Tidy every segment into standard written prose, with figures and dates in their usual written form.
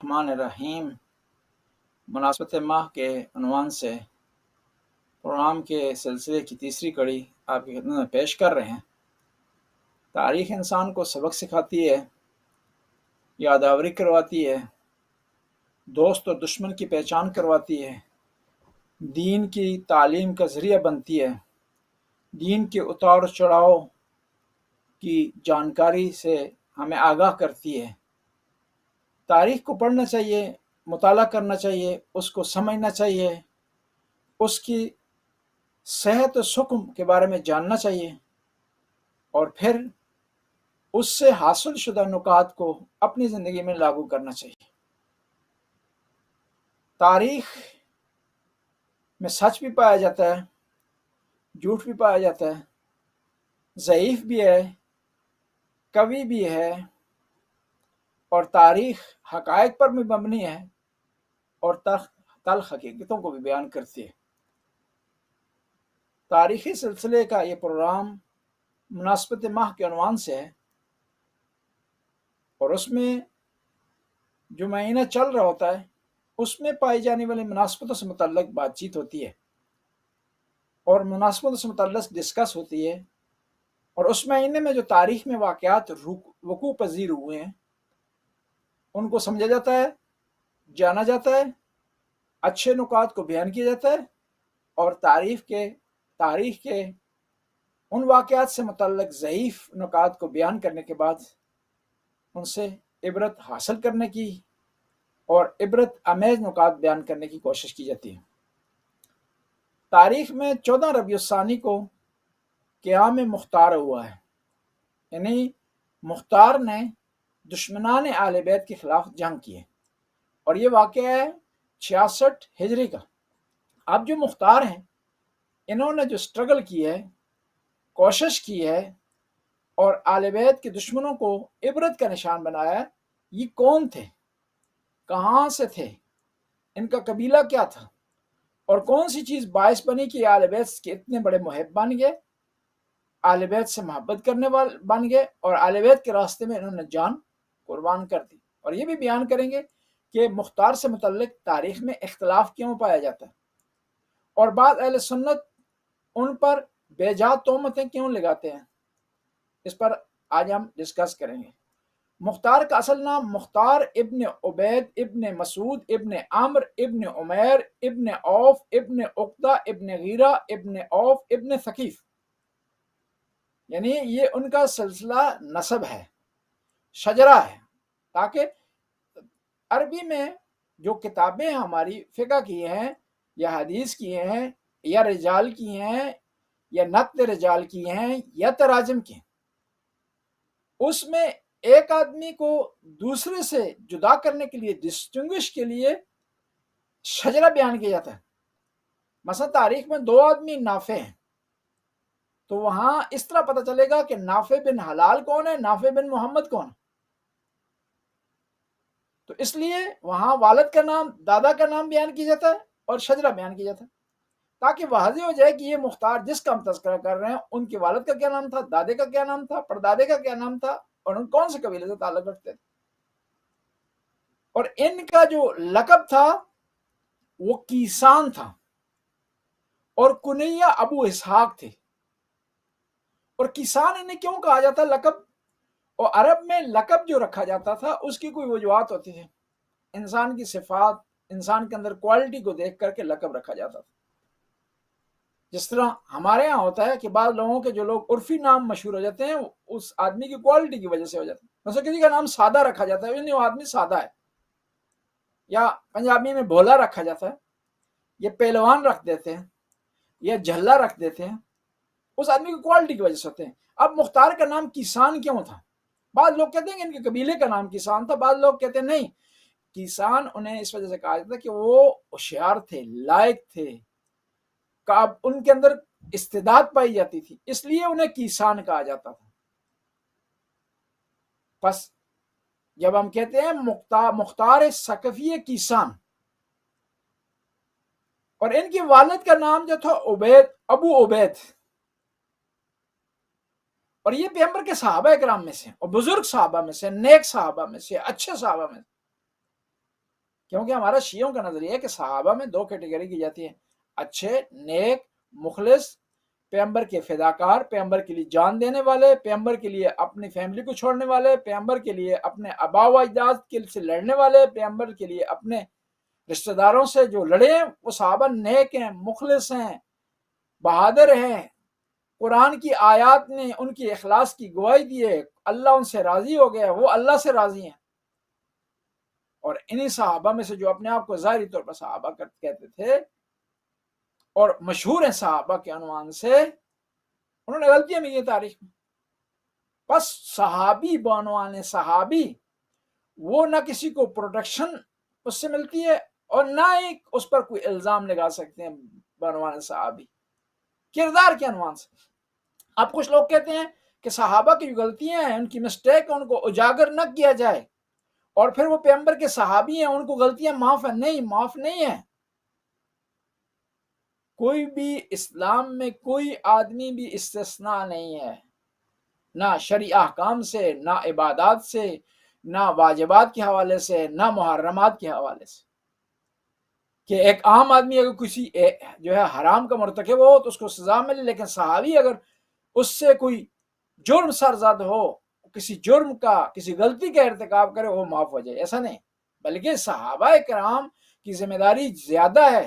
الرحمن الرحیم مناسبت ماہ کے عنوان سے پروگرام کے سلسلے کی تیسری کڑی آپ کی خدمت میں پیش کر رہے ہیں۔ تاریخ انسان کو سبق سکھاتی ہے، یادآوری کرواتی ہے، دوست اور دشمن کی پہچان کرواتی ہے، دین کی تعلیم کا ذریعہ بنتی ہے، دین کے اتار چڑھاؤ کی جانکاری سے ہمیں آگاہ کرتی ہے۔ تاریخ کو پڑھنا چاہیے، مطالعہ کرنا چاہیے، اس کو سمجھنا چاہیے، اس کی صحت و سقم کے بارے میں جاننا چاہیے، اور پھر اس سے حاصل شدہ نکات کو اپنی زندگی میں لاگو کرنا چاہیے۔ تاریخ میں سچ بھی پایا جاتا ہے، جھوٹ بھی پایا جاتا ہے، ضعیف بھی ہے، قوی بھی ہے، اور تاریخ حقائق پر بھی مبنی ہے اور تلخ حقیقتوں کو بھی بیان کرتی ہے۔ تاریخی سلسلے کا یہ پروگرام مناسبت ماہ کے عنوان سے ہے، اور اس میں جو مہینہ چل رہا ہوتا ہے اس میں پائی جانے والی مناسبتوں سے متعلق بات چیت ہوتی ہے، اور مناسبتوں سے متعلق ڈسکس ہوتی ہے، اور اس مہینے میں جو تاریخ میں واقعات وقوع پذیر ہوئے ہیں ان کو سمجھا جاتا ہے، جانا جاتا ہے، اچھے نکات کو بیان کیا جاتا ہے، اور تاریخ کے ان واقعات سے متعلق ضعیف نکات کو بیان کرنے کے بعد ان سے عبرت حاصل کرنے کی اور عبرت آمیز نکات بیان کرنے کی کوشش کی جاتی ہے۔ تاریخ میں 14 ربیع الثانی کو قیام مختار ہوا ہے، یعنی مختار نے دشمنان اہل بیت کے خلاف جنگ کی ہے، اور یہ واقعہ ہے 66 ہجری کا۔ اب جو مختار ہیں انہوں نے جو سٹرگل کی ہے، کوشش کی ہے، اور اہل بیت کے دشمنوں کو عبرت کا نشان بنایا ہے۔ یہ کون تھے، کہاں سے تھے، ان کا قبیلہ کیا تھا، اور کون سی چیز باعث بنی کہ اہل بیت کے اتنے بڑے محب بن گئے، اہل بیت سے محبت کرنے والے بن گئے، اور اہل بیت کے راستے میں انہوں نے جان قربان کر دی۔ اور یہ بھی بیان کریں گے کہ مختار سے متعلق تاریخ میں اختلاف کیوں پایا جاتا ہے، اور بعض اہل سنت ان پر بے جا تہمتیں کیوں لگاتے ہیں، اس پر آج ہم ڈسکس کریں گے۔ مختار کا اصل نام مختار ابن عبید ابن مسعود ابن عمر ابن عمیر ابن عوف ابن عقدہ ابن غیرہ ابن عوف ابن ثقیف، یعنی یہ ان کا سلسلہ نسب ہے، شجرہ ہے، تاکہ عربی میں جو کتابیں ہماری فقہ کی ہیں یا حدیث کی ہیں یا رجال کی ہیں یا نقد رجال کی ہیں یا تراجم کی ہیں، اس میں ایک آدمی کو دوسرے سے جدا کرنے کے لیے، ڈسٹنگوش کے لیے شجرہ بیان کیا جاتا ہے۔ مثلا تاریخ میں 2 آدمی نافع ہیں، تو وہاں اس طرح پتہ چلے گا کہ نافع بن حلال کون ہے، نافع بن محمد کون ہے۔ تو اس لیے وہاں والد کا نام، دادا کا نام بیان کیا جاتا ہے اور شجرہ بیان کیا جاتا ہے، تاکہ واضح ہو جائے کہ یہ مختار جس کا ہم تذکرہ کر رہے ہیں ان کے والد کا کیا نام تھا، دادے کا کیا نام تھا، پردادے کا کیا نام تھا، اور ان کون سے قبیلے سے تعلق رکھتے تھے۔ اور ان کا جو لقب تھا وہ کیسان تھا، اور کنیہ ابو اسحاق تھے۔ اور کیسان انہیں کیوں کہا جاتا لقب، اور عرب میں لقب جو رکھا جاتا تھا اس کی کوئی وجوہات ہوتی تھی، انسان کی صفات، انسان کے اندر کوالٹی کو دیکھ کر کے لقب رکھا جاتا تھا۔ جس طرح ہمارے ہاں ہوتا ہے کہ بعض لوگوں کے جو لوگ عرفی نام مشہور ہو جاتے ہیں اس آدمی کی کوالٹی کی وجہ سے ہو جاتے ہیں۔ مثلا کسی کا نام سادہ رکھا جاتا ہے، یعنی وہ آدمی سادہ ہے، یا پنجابی میں بھولا رکھا جاتا ہے، یا پہلوان رکھ دیتے ہیں، یا جھلا رکھ دیتے ہیں، اس آدمی کی کوالٹی کی وجہ سے ہوتے ہیں۔ اب مختار کا نام کیسان کیوں تھا؟ بعض لوگ کہتے ہیں کہ ان کے قبیلے کا نام کیسان تھا، بعض لوگ کہتے ہیں نہیں، کیسان انہیں اس وجہ سے کہا جاتا ہے کہ وہ ہوشیار تھے، لائق تھے، ان کے اندر استعداد پائی جاتی تھی، اس لیے انہیں کیسان کہا جاتا تھا۔ پس جب ہم کہتے ہیں مختار ثقفی کیسان، اور ان کی والد کا نام جو تھا ابو عبید، اور یہ پیغمبر کے صحابہ اکرام میں سے اور بزرگ صحابہ میں سے، نیک صحابہ میں سے، اچھے صحابہ میں سے، کیونکہ ہمارا شیعوں کا نظریہ ہے کہ صحابہ میں دو کیٹیگری کی جاتی ہیں، اچھے، نیک، مخلص، پیغمبر کے فداکار، پیغمبر کے لیے جان دینے والے، پیغمبر کے لیے اپنی فیملی کو چھوڑنے والے، پیغمبر کے لیے اپنے آبا و اجداد سے لڑنے والے، پیغمبر کے لیے اپنے رشتہ داروں سے جو لڑے ہیں، وہ صحابہ نیک ہیں، مخلص ہیں، بہادر ہیں، قرآن کی آیات نے ان کی اخلاص کی گواہی دی ہے، اللہ ان سے راضی ہو گیا، وہ اللہ سے راضی ہیں۔ اور انہی صحابہ میں سے جو اپنے آپ کو ظاہری طور پر صحابہ کہتے تھے اور مشہور ہیں صحابہ کے عنوان سے، انہوں نے غلطیاں بھی کی تاریخ میں۔ بس صحابی بعنوان صحابی، وہ نہ کسی کو پروٹیکشن اس سے ملتی ہے اور نہ ہی اس پر کوئی الزام لگا سکتے ہیں بعنوان صحابی، کردار کے عنوان سے۔ اب کچھ لوگ کہتے ہیں کہ صحابہ کی جو غلطیاں ہیں، ان کی مسٹیک، ان کو اجاگر نہ کیا جائے، اور پھر وہ پیغمبر کے صحابی ہیں، ان کو غلطیاں معاف ہیں۔ نہیں، معاف نہیں ہیں۔ کوئی بھی اسلام میں کوئی آدمی بھی استثناء نہیں ہے، نہ شرعی احکام سے، نہ عبادات سے، نہ واجبات کے حوالے سے، نہ محرمات کے حوالے سے، کہ ایک عام آدمی اگر کسی جو ہے حرام کا مرتکب ہو تو اس کو سزا ملے، لیکن صحابی اگر اس سے کوئی جرم سرزد ہو، کسی جرم کا، کسی غلطی کا ارتکاب کرے، وہ معاف ہو جائے، ایسا نہیں۔ بلکہ صحابہ کرام کی ذمہ داری زیادہ ہے،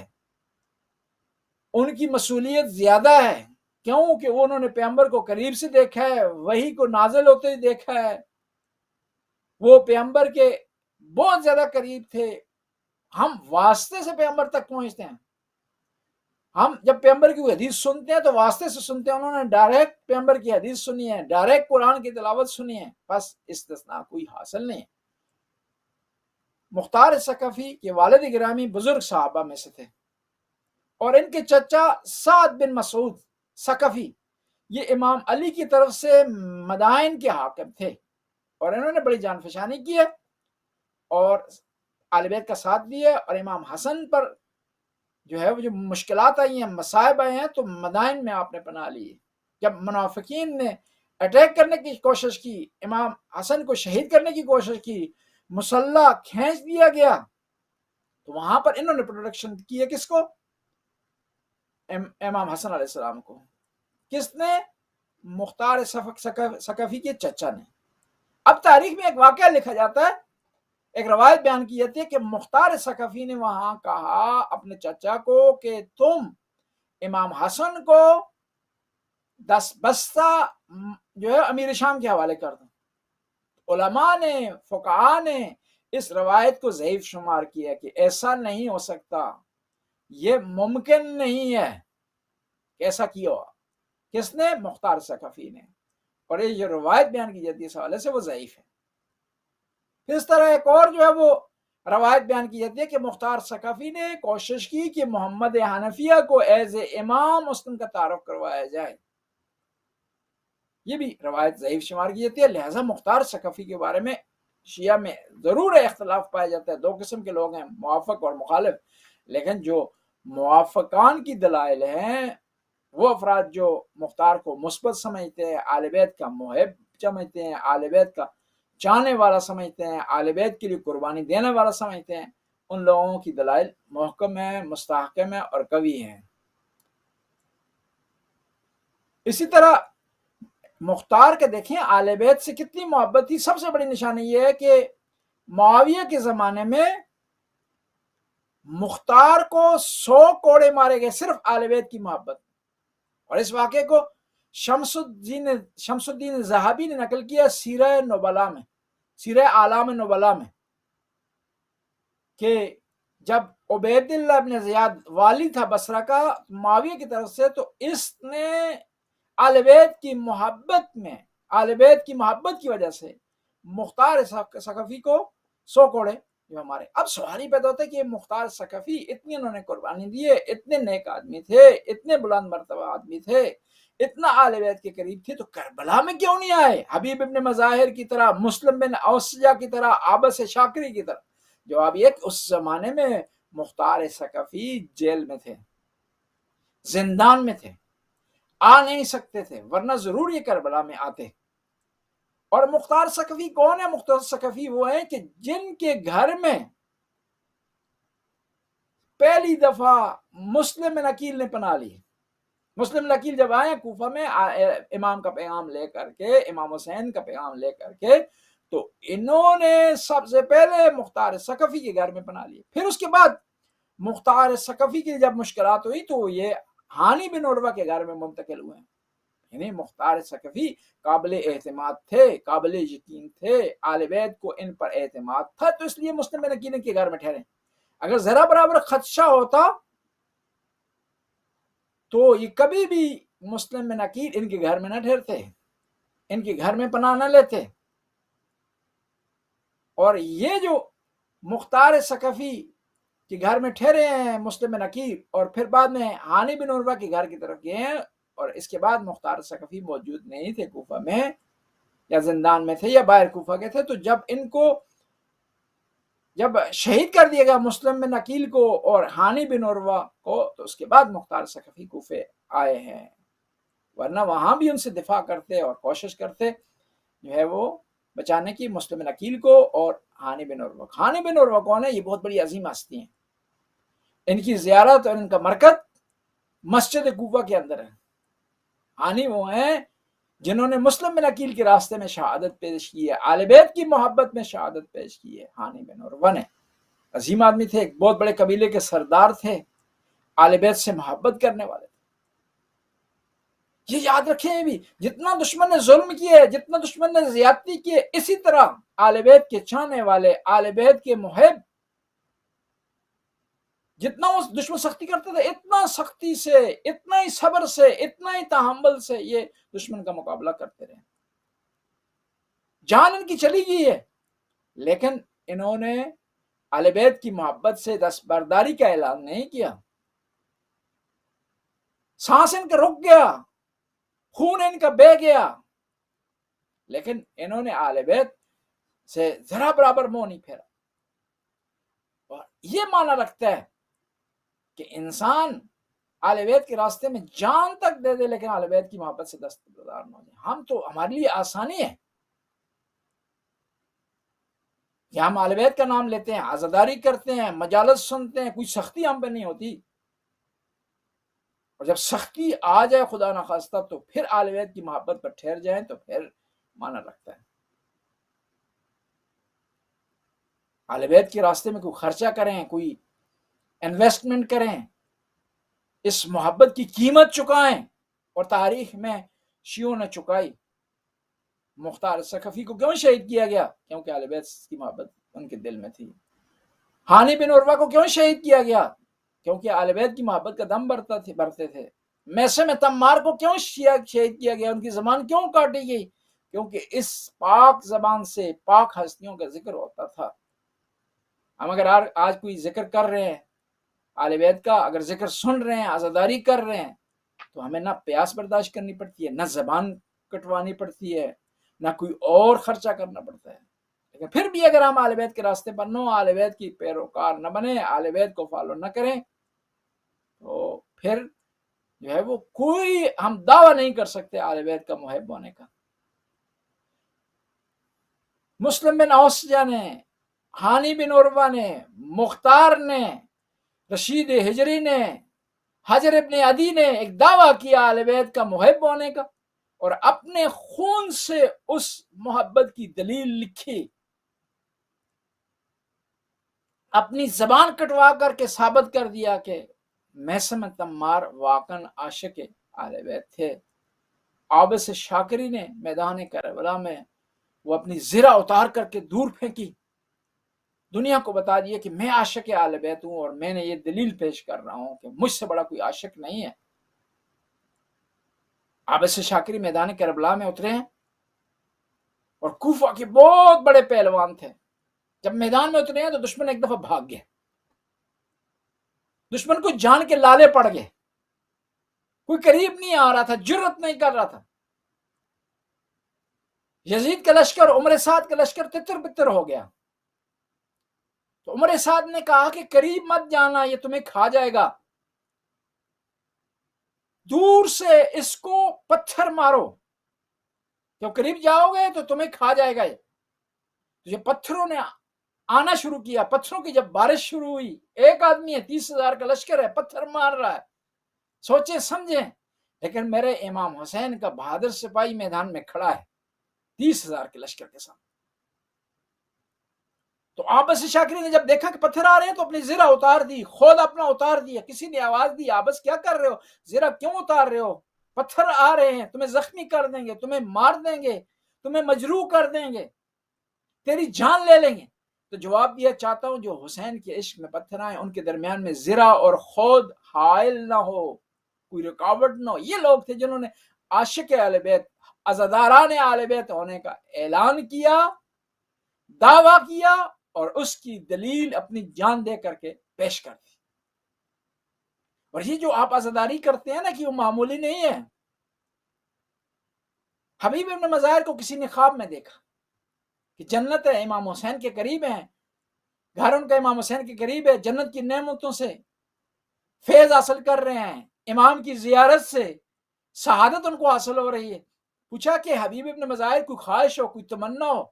ان کی مسئولیت زیادہ ہے، کیوں کہ انہوں نے پیغمبر کو قریب سے دیکھا ہے، وحی کو نازل ہوتے ہی دیکھا ہے، وہ پیغمبر کے بہت زیادہ قریب تھے۔ ہم واسطے سے پیغمبر تک پہنچتے ہیں، ہم جب پیغمبر کی حدیث سنتے ہیں تو واسطے سے سنتے ہیں، انہوں نے ڈائریکٹ پیغمبر کی حدیث سنی ہے، ڈائریکٹ قرآن کی تلاوت سنی ہے، بس استثناء کوئی حاصل نہیں۔ مختار ثقفی کے والد گرامی بزرگ صحابہ میں سے تھے، اور ان کے چچا سعد بن مسعود ثقفی یہ امام علی کی طرف سے مدائن کے حاکم تھے، اور انہوں نے بڑی جان فشانی کی ہے اور اہل بیت کا ساتھ دیا ہے، اور امام حسن پر جو ہے وہ جو مشکلات آئی ہیں، مصائب آئے ہیں، تو مدائن میں آپ نے پناہ لی۔ جب منافقین نے اٹیک کرنے کی کوشش کی، امام حسن کو شہید کرنے کی کوشش کی، مسلح کھینچ دیا گیا، تو وہاں پر انہوں نے پروٹیکشن کی ہے، کس کو؟ امام حسن علیہ السلام کو۔ کس نے؟ مختار ثقفی کے چچا نے۔ اب تاریخ میں ایک واقعہ لکھا جاتا ہے، ایک روایت بیان کی جاتی ہے کہ مختار ثقفی نے وہاں کہا اپنے چچا کو کہ تم امام حسن کو 10 بستہ جو ہے امیر شام کے حوالے کر دو۔ علماء نے، فقہاء نے اس روایت کو ضعیف شمار کیا کہ ایسا نہیں ہو سکتا، یہ ممکن نہیں ہے کہ ایسا کیا ہوا۔ کس نے؟ مختار ثقفی نے۔ اور یہ جو روایت بیان کی جاتی ہے اس حوالے سے وہ ضعیف ہے۔ پھر اس طرح ایک اور جو ہے وہ روایت بیان کی جاتی ہے کہ مختار ثقفی نے کوشش کی کہ محمد حنفیہ کو ایز امام مسلم کا تعارف کروایا جائے، یہ بھی روایت ضعیف شمار کی جاتی ہے۔ لہٰذا مختار ثقفی کے بارے میں شیعہ میں ضرور اختلاف پایا جاتا ہے، دو قسم کے لوگ ہیں، موافق اور مخالف، لیکن جو موافقان کی دلائل ہیں وہ افراد جو مختار کو مثبت سمجھتے ہیں، اہل بیت کا محب سمجھتے ہیں، اہل بیت کا چاہنے والا سمجھتے ہیں، اہل بیت کے لیے قربانی دینے والا سمجھتے ہیں، ان لوگوں کی دلائل محکم ہیں، مستحکم ہیں اور قوی ہیں۔ اسی طرح مختار کے دیکھیں اہل بیت سے کتنی محبت تھی۔ سب سے بڑی نشانی یہ ہے کہ معاویہ کے زمانے میں مختار کو 100 کوڑے مارے گئے صرف اہل بیت کی محبت، اور اس واقعے کو شمس الدین ذہبی نے نقل کیا سیرہ نبلا میں، سیرہ اعلام نبلا میں، کہ جب عبید اللہ بن زیاد والی تھا بصرہ کا معاویہ کی طرف سے، تو اس نے اہل بیت کی محبت میں، اہل بیت کی محبت کی وجہ سے مختار ثقفی کو 100 کوڑے جو ہمارے۔ اب سوال ہی پیدا ہوتا ہے کہ یہ مختار ثقفی اتنی انہوں نے قربانی دی ہے، اتنے نیک آدمی تھے، اتنے بلند مرتبہ آدمی تھے، اتنا اہل بیت کے قریب تھے، تو کربلا میں کیوں نہیں آئے؟ حبیب ابن مظاہر کی طرح، مسلم بن اوسجہ کی طرح، عابس شاکری کی طرح؟ جواب یہ کہ اس زمانے میں مختار ثقفی جیل میں تھے، زندان میں تھے، آ نہیں سکتے تھے، ورنہ ضرور یہ کربلا میں آتے۔ اور مختار ثقفی کون ہے؟ مختار ثقفی وہ ہیں کہ جن کے گھر میں پہلی دفعہ مسلم بن عقیل نے پناہ لی. مسلم بن عقیل جب آئے کوفہ میں امام کا پیغام لے کر کے، امام حسین کا پیغام لے کر کے، تو انہوں نے سب سے پہلے مختار ثقفی کے گھر میں پناہ لی. پھر اس کے بعد مختار ثقفی کی جب مشکلات ہوئی تو یہ ہانی بن عروہ کے گھر میں منتقل ہوئے. یعنی مختار ثقفی قابل اعتماد تھے، قابل یقین تھے، آل بیت کو ان پر اعتماد تھا، تو اس لیے مسلم بن عقیل کے گھر میں ٹھہرے. اگر ذرا برابر خدشہ ہوتا تو یہ کبھی بھی مسلم بن عقیل ان کے گھر میں نہ ٹھہرتے، ان کے گھر میں پناہ نہ لیتے. اور یہ جو مختار ثقفی کے گھر میں ٹھہرے ہیں مسلم بن عقیل، اور پھر بعد میں ہانی بن عروہ کے گھر کی طرف گئے ہیں، اور اس کے بعد مختار ثقفی موجود نہیں تھے کوفہ میں، یا زندان میں تھے یا باہر کوفہ کے تھے. تو جب ان کو جب شہید کر دیا گیا مسلم بن عقیل کو اور ہانی بن عروہ کو، تو اس کے بعد مختار ثقفی کوفے آئے ہیں، ورنہ وہاں بھی ان سے دفاع کرتے اور کوشش کرتے جو ہے وہ بچانے کی مسلم بن عقیل کو اور ہانی بن عروہ. ہانی بن عروہ کون ہے؟ یہ بہت بڑی عظیم ہستی ہیں. ان کی زیارت اور ان کا مرکز مسجد کوفہ کے اندر ہے. ہانی وہ ہیں جنہوں نے مسلم بن عقیل کے راستے میں شہادت پیش کی ہے، آل بیت کی محبت میں شہادت پیش کی ہے. ہانی بن عروہ نے عظیم آدمی تھے، ایک بہت بڑے قبیلے کے سردار تھے، آل بیت سے محبت کرنے والے تھے. یہ یاد رکھیں بھی، جتنا دشمن نے ظلم کیے، جتنا دشمن نے زیادتی کیے، اسی طرح آل بیت کے چاہنے والے، آل بیت کے محب، جتنا وہ دشمن سختی کرتے تھے، اتنا سختی سے، اتنا ہی صبر سے، اتنا ہی تحمل سے یہ دشمن کا مقابلہ کرتے رہے. جان ان کی چلی گئی ہے، لیکن انہوں نے اہل بیت کی محبت سے دستبرداری کا اعلان نہیں کیا. سانس ان کا رک گیا، خون ان کا بہہ گیا، لیکن انہوں نے اہل بیت سے ذرا برابر منہ نہیں پھیرا. اور یہ معنی رکھتا ہے کہ انسان اہل بیت کے راستے میں جان تک دے دے، لیکن اہل بیت کی محبت سے دستبردار نہ ہو جائے. ہم تو ہمارے لیے آسانی ہے کہ ہم اہل بیت کا نام لیتے ہیں، عزاداری کرتے ہیں، مجالس سنتے ہیں، کوئی سختی ہم پہ نہیں ہوتی. اور جب سختی آ جائے خدا نخواستہ تو پھر اہل بیت کی محبت پر ٹھہر جائیں تو پھر معنی رکھتا ہے. اہل بیت کے راستے میں کوئی خرچہ کریں، کوئی انویسٹمنٹ کریں، اس محبت کی قیمت چکائیں. اور تاریخ میں شیعوں نے چکائی. مختار ثقفی کو کیوں شہید کیا گیا؟ کیونکہ اہل بیت کی محبت ان کے دل میں تھی. ہانی بن عروہ کو کیوں شہید کیا گیا؟ کیونکہ اہل بیت کی محبت کا دم بھرتے تھے. میثم تمار کو کیوں شہید کیا گیا؟ ان کی زبان کیوں کاٹی گئی؟ کیونکہ اس پاک زبان سے پاک ہستیوں کا ذکر ہوتا تھا. ہم اگر آج کوئی ذکر کر رہے ہیں اہل بیت کا، اگر ذکر سن رہے ہیں، عزاداری کر رہے ہیں، تو ہمیں نہ پیاس برداشت کرنی پڑتی ہے، نہ زبان کٹوانی پڑتی ہے، نہ کوئی اور خرچہ کرنا پڑتا ہے. لیکن پھر بھی اگر ہم اہل بیت کے راستے پر نہ، اہل بیت کی پیروکار نہ بنے، اہل بیت کو فالو نہ کریں، تو پھر جو ہے وہ کوئی ہم دعویٰ نہیں کر سکتے اہل بیت کا محب ہونے کا. مسلم بن اوسجہ نے، ہانی بن عروہ نے، مختار نے، رشید ہجری نے، حجر ابن عدی نے ایک دعویٰ کیا اہل بیت کا محب ہونے کا، اور اپنے خون سے اس محبت کی دلیل لکھی، اپنی زبان کٹوا کر کے ثابت کر دیا کہ میثم تمار واقعاً عاشق اہل بیت تھے. عابس شاکری نے میدان کربلا میں وہ اپنی زرہ اتار کر کے دور پھینکی، دنیا کو بتا دیا کہ میں عاشق اہل بیت ہوں، اور میں نے یہ دلیل پیش کر رہا ہوں کہ مجھ سے بڑا کوئی عاشق نہیں ہے. عابس شاکری میدان کربلا میں اترے ہیں، اور کوفہ کے بہت بڑے پہلوان تھے. جب میدان میں اترے ہیں تو دشمن ایک دفعہ بھاگ گئے، دشمن کو جان کے لالے پڑ گئے، کوئی قریب نہیں آ رہا تھا، جرت نہیں کر رہا تھا. یزید کا لشکر، عمر سعد کا لشکر تتر بتر ہو گیا. تو عمر سعد نے کہا کہ قریب مت جانا، یہ تمہیں کھا جائے گا، دور سے اس کو پتھر مارو، جب قریب جاؤ گے تو تمہیں کھا جائے گا. یہ پتھروں نے آنا شروع کیا، پتھروں کی جب بارش شروع ہوئی، ایک آدمی ہے، 30,000 کا لشکر ہے، پتھر مار رہا ہے، سوچیں سمجھیں، لیکن میرے امام حسین کا بہادر سپاہی میدان میں کھڑا ہے 30,000 کے لشکر کے ساتھ۔ تو آبس شاکری نے جب دیکھا کہ پتھر آ رہے ہیں تو اپنی زرہ اتار دی، خود اپنا اتار دیا، کسی نے آواز دی آبس کیا کر رہے ہو، زرہ کیوں اتار رہے ہو، پتھر آ رہے ہیں، تمہیں زخمی کر دیں گے، تمہیں مار دیں گے، تمہیں مجروح کر دیں گے، تیری جان لے لیں گے۔ تو جواب دیا، چاہتا ہوں جو حسین کے عشق میں پتھر آئیں ان کے درمیان میں زرہ اور خود حائل نہ ہو، کوئی رکاوٹ نہ ہو۔ یہ لوگ تھے جنہوں نے عاشق اہل بیت، عزاداران اہل بیت ہونے کا اعلان کیا، دعویٰ کیا، اور اس کی دلیل اپنی جان دے کر کے پیش کر دی۔ اور یہ جو آپ عزاداری کرتے ہیں نا کہ وہ معمولی نہیں ہے۔ حبیب ابن مظاہر کو کسی نے خواب میں دیکھا کہ جنت ہے، امام حسین کے قریب ہیں، گھر ان کا امام حسین کے قریب ہے، جنت کی نعمتوں سے فیض حاصل کر رہے ہیں، امام کی زیارت سے شہادت ان کو حاصل ہو رہی ہے۔ پوچھا کہ حبیب ابن مظاہر کوئی خواہش ہو، کوئی تمنا ہو،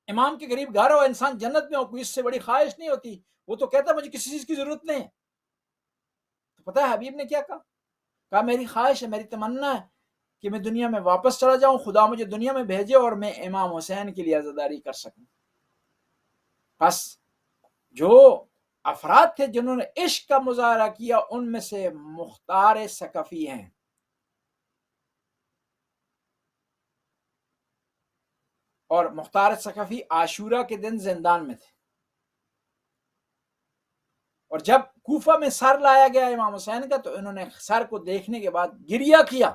امام کے قریب گھر ہو، انسان جنت میں ہو، کوئی اس سے بڑی خواہش نہیں ہوتی، وہ تو کہتا مجھے کسی چیز کی ضرورت نہیں ہے۔ تو پتہ ہے حبیب نے کیا کہا میری خواہش ہے، میری تمنا ہے کہ میں دنیا میں واپس چلا جاؤں، خدا مجھے دنیا میں بھیجے اور میں امام حسین کے لیے عزاداری کر سکوں۔ بس جو افراد تھے جنہوں نے عشق کا مظاہرہ کیا ان میں سے مختار ثقفی ہیں۔ اور مختار ثقفی عاشورہ کے دن زندان میں تھے، اور جب کوفہ میں سر لایا گیا امام حسین کا تو انہوں نے سر کو دیکھنے کے بعد گریہ کیا،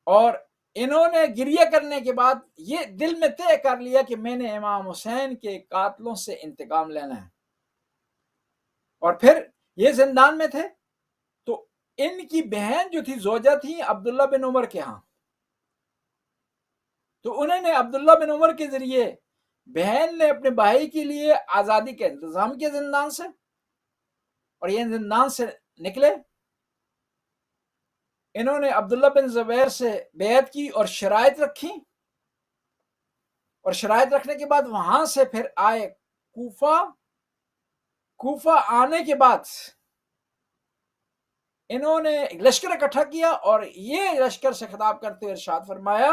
اور انہوں نے گریہ کرنے کے بعد یہ دل میں طے کر لیا کہ میں نے امام حسین کے قاتلوں سے انتقام لینا ہے۔ اور پھر یہ زندان میں تھے تو ان کی بہن جو تھی زوجہ تھی عبداللہ بن عمر کے ہاں، تو انہوں نے عبداللہ بن عمر کے ذریعے بہن نے اپنے بھائی کے لیے آزادی کا انتظام کیا زندان سے، اور یہ زندان سے نکلے، انہوں نے عبداللہ بن زبیر سے بیعت کی اور شرائط رکھی، اور شرائط رکھنے کے بعد وہاں سے پھر آئے کوفہ آنے کے بعد انہوں نے لشکر اکٹھا کیا، اور یہ لشکر سے خطاب کرتے ہوئے ارشاد فرمایا،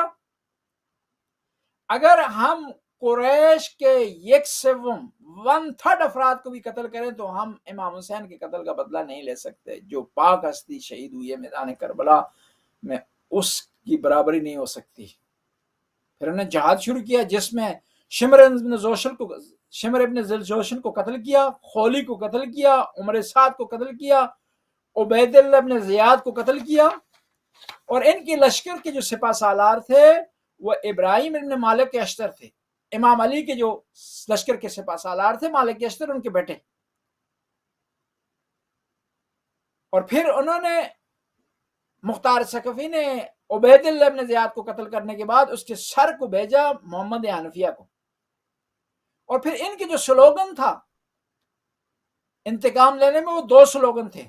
اگر ہم قریش کے 1/3 افراد کو بھی قتل کریں تو ہم امام حسین کے قتل کا بدلہ نہیں لے سکتے۔ جو پاک ہستی شہید ہوئی ہے میدان کربلا میں اس کی برابری نہیں ہو سکتی۔ پھر انہوں نے جہاد شروع کیا جس میں شمر ابن ذوالجوشن کو قتل کیا، خولی کو قتل کیا، عمر سعد کو قتل کیا، عبید اللہ ابن زیاد کو قتل کیا، اور ان کے لشکر کے جو سپہ سالار تھے وہ ابراہیم ابن مالک اشتر تھے، امام علی کے جو لشکر کے سپہ سالار تھے مالک اشتر ان کے بیٹے۔ اور پھر انہوں نے مختار ثقفی نے عبید اللہ ابن زیاد کو قتل کرنے کے بعد اس کے سر کو بھیجا محمد حنفیہ کو، اور پھر ان کے جو سلوگن تھا انتقام لینے میں وہ 2 سلوگن تھے،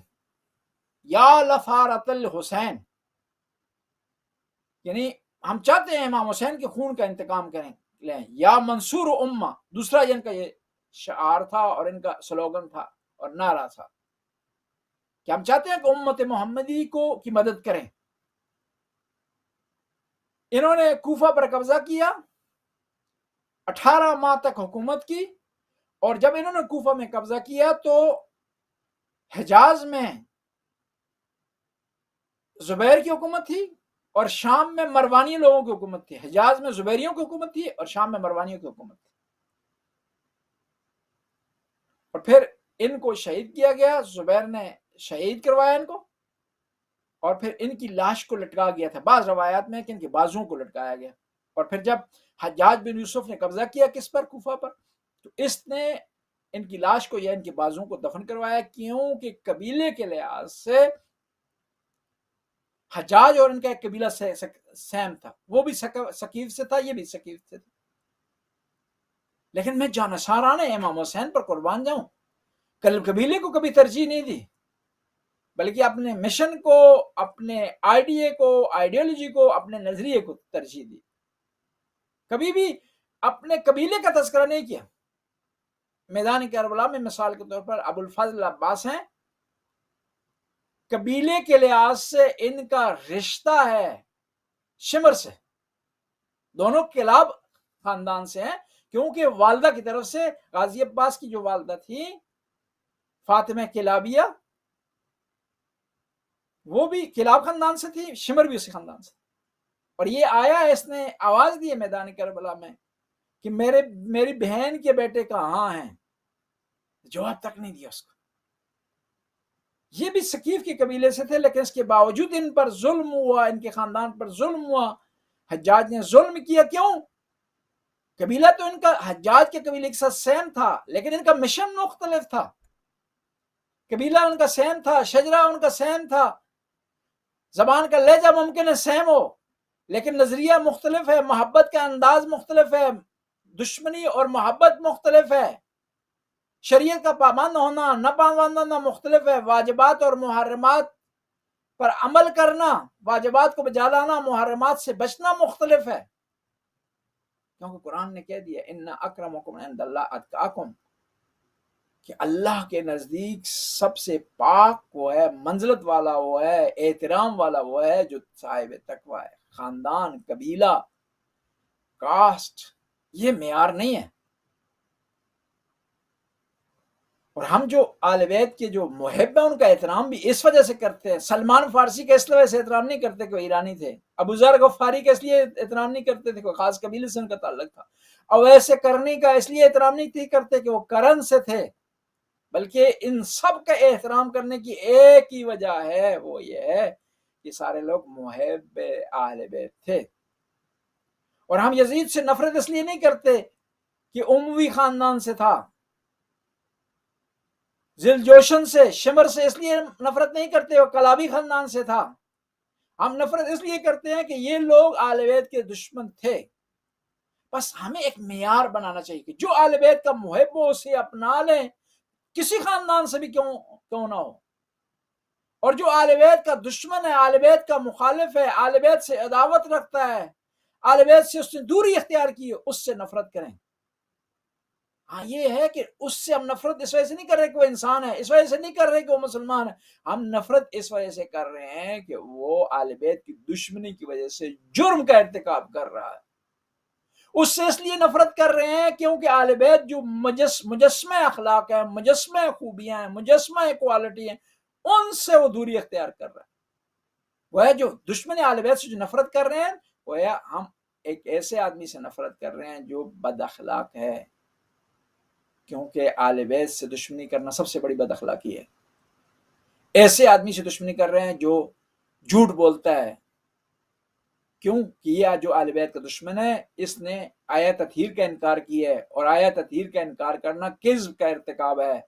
یا لفارت الحسین، یعنی ہم چاہتے ہیں امام حسین کے خون کا انتقام کریں لیں، یا منصور امہ، دوسرا جن کا یہ شعار تھا اور ان کا سلوگن تھا اور نعرہ تھا کہ ہم چاہتے ہیں کہ امت محمدی کی مدد کریں۔ انہوں نے کوفہ پر قبضہ کیا، 18 ماہ تک حکومت کی، اور جب انہوں نے کوفہ میں قبضہ کیا تو حجاز میں زبیر کی حکومت تھی اور شام میں مروانی لوگوں کی حکومت تھی۔ حجاز میں زبیریوں کی حکومت تھی اور شام میں مروانیوں کی حکومت تھی، اور پھر ان کو شہید کیا گیا، زبیر نے شہید کروایا ان کو، اور پھر ان کی لاش کو لٹکا گیا تھا، بعض روایات میں کہ ان کے بازوؤں کو لٹکایا گیا۔ اور پھر جب حجاج بن یوسف نے قبضہ کیا کس پر، کوفہ پر، تو اس نے ان کی لاش کو یا ان کے بازوؤں کو دفن کروایا، کیونکہ قبیلے کے لحاظ سے حجاج اور ان کا ایک قبیلہ سیم تھا، وہ بھی ثقیف سے تھا، یہ بھی ثقیف سے تھا۔ لیکن میں جانشارانہ امام حسین پر قربان جاؤں، قبیلے کو کبھی ترجیح نہیں دی، بلکہ اپنے مشن کو، اپنے آئیڈیے کو، آئیڈیالوجی کو، اپنے نظریے کو ترجیح دی۔ کبھی بھی اپنے قبیلے کا تذکرہ نہیں کیا. میدان کربلا میں مثال کے طور پر ابو الفضل عباس ہیں، قبیلے کے لحاظ سے ان کا رشتہ ہے شمر سے، دونوں کلاب خاندان سے ہیں، کیونکہ والدہ کی طرف سے غازی عباس کی جو والدہ تھی فاطمہ کلابیہ، وہ بھی کلاب خاندان سے تھی، شمر بھی اسی خاندان سے. اور یہ آیا ہے، اس نے آواز دی ہے میدان کربلا میں کہ میری بہن کے بیٹے کہاں ہیں، جواب تک نہیں دیا اس کو. یہ بھی ثقیف کے قبیلے سے تھے، لیکن اس کے باوجود ان پر ظلم ہوا، ان کے خاندان پر ظلم ہوا. حجاج نے ظلم کیا. کیوں؟ قبیلہ تو ان کا حجاج کے قبیلے کے ساتھ سیم تھا، لیکن ان کا مشن مختلف تھا. قبیلہ ان کا سیم تھا، شجرہ ان کا سیم تھا، زبان کا لہجہ ممکن ہے سیم ہو، لیکن نظریہ مختلف ہے، محبت کا انداز مختلف ہے، دشمنی اور محبت مختلف ہے، شریعت کا پابند ہونا نہ پابند ہونا مختلف ہے، واجبات اور محرمات پر عمل کرنا، واجبات کو بجا لانا، محرمات سے بچنا مختلف ہے. کیونکہ قرآن نے کہہ دیا ان اکرمکم عند اللہ اتقاکم، کہ اللہ کے نزدیک سب سے پاک وہ ہے، منزلت والا وہ ہے، احترام والا وہ ہے جو صاحب تقوی ہے. خاندان، قبیلہ، کاسٹ یہ معیار نہیں ہے. اور ہم جو آل بیت کے جو محب ہیں ان کا احترام بھی اس وجہ سے کرتے ہیں. سلمان فارسی کا اس وجہ سے احترام نہیں کرتے کہ وہ ایرانی تھے، ابو ذر غفاری کا اس لیے احترام نہیں کرتے تھے کہ وہ خاص قبیلے سے ان کا تعلق تھا، اور ویسے کرنی کا اس لیے احترام نہیں کرتے کہ وہ کرن سے تھے، بلکہ ان سب کا احترام کرنے کی ایک ہی وجہ ہے، وہ یہ ہے کہ سارے لوگ محب اہل بیت تھے. اور ہم یزید سے نفرت اس لیے نہیں کرتے کہ اموی خاندان سے تھا، ذل جوشن سے، شمر سے اس لیے نفرت نہیں کرتے وہ کلابی خاندان سے تھا. ہم نفرت اس لیے کرتے ہیں کہ یہ لوگ اہل بیت کے دشمن تھے. بس ہمیں ایک معیار بنانا چاہیے کہ جو اہل بیت کا محب ہو اسے اپنا لیں، کسی خاندان سے بھی کیوں نہ ہو. اور جو اہل بیت کا دشمن ہے، اہل بیت کا مخالف ہے، اہل بیت سے عداوت رکھتا ہے، اہل بیت سے اس نے دوری اختیار کی ہے، اس سے نفرت کریں. ہاں یہ ہے کہ اس سے ہم نفرت اس وجہ سے نہیں کر رہے کہ وہ انسان ہے، اس وجہ سے نہیں کر رہے کہ وہ مسلمان ہے، ہم نفرت اس وجہ سے کر رہے ہیں کہ وہ اہل بیت کی دشمنی کی وجہ سے جرم کا ارتکاب کر رہا ہے. اس سے اس لیے نفرت کر رہے ہیں کیونکہ اہل بیت جو مجسمہ اخلاق ہے، مجسمہ خوبیاں ہیں، مجسمہ کوالٹی ہیں، ان سے وہ دوری اختیار کر رہا ہے. وہ ہے جو دشمن اہل بیت سے جو نفرت کر رہے ہیں، وہ ہے ہم ایک ایسے آدمی سے نفرت کر رہے ہیں جو بد اخلاق ہے، کیونکہ اہل بیت سے دشمنی کرنا سب سے بڑی بد اخلاقی ہے. ایسے آدمی سے دشمنی کر رہے ہیں جو جھوٹ بولتا ہے. کیوں کہ یہ جو اہل بیت کا دشمن ہے، اس نے آیت تطہیر کا انکار کیا ہے، اور آیت تطہیر کا انکار کرنا کذب کا ارتکاب ہے،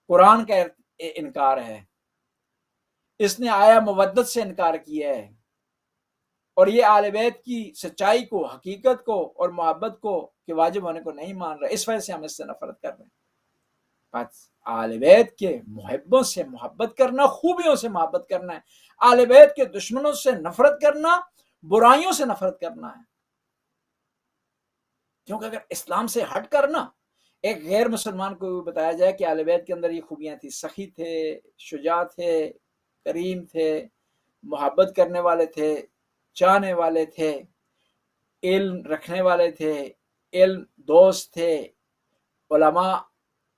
قرآن کا انکار ہے. اس نے آیا مودت سے انکار کیا ہے، اور یہ اہل بیت کی سچائی کو، حقیقت کو اور محبت کو کہ واجب ہونے کو نہیں مان رہا. اس وجہ سے ہم اس سے نفرت کر رہے ہیں. بس اہل بیت کے محبوں سے محبت کرنا، خوبیوں سے محبت کرنا ہے. اہل بیت کے دشمنوں سے نفرت کرنا، برائیوں سے نفرت کرنا ہے. کیونکہ اگر اسلام سے ہٹ کرنا ایک غیر مسلمان کو بتایا جائے کہ اہل بیت کے اندر یہ خوبیاں تھیں، سخی تھے، شجاع تھے، کریم تھے، محبت کرنے والے تھے، چاہنے والے تھے، علم رکھنے والے تھے، علم دوست تھے، علماء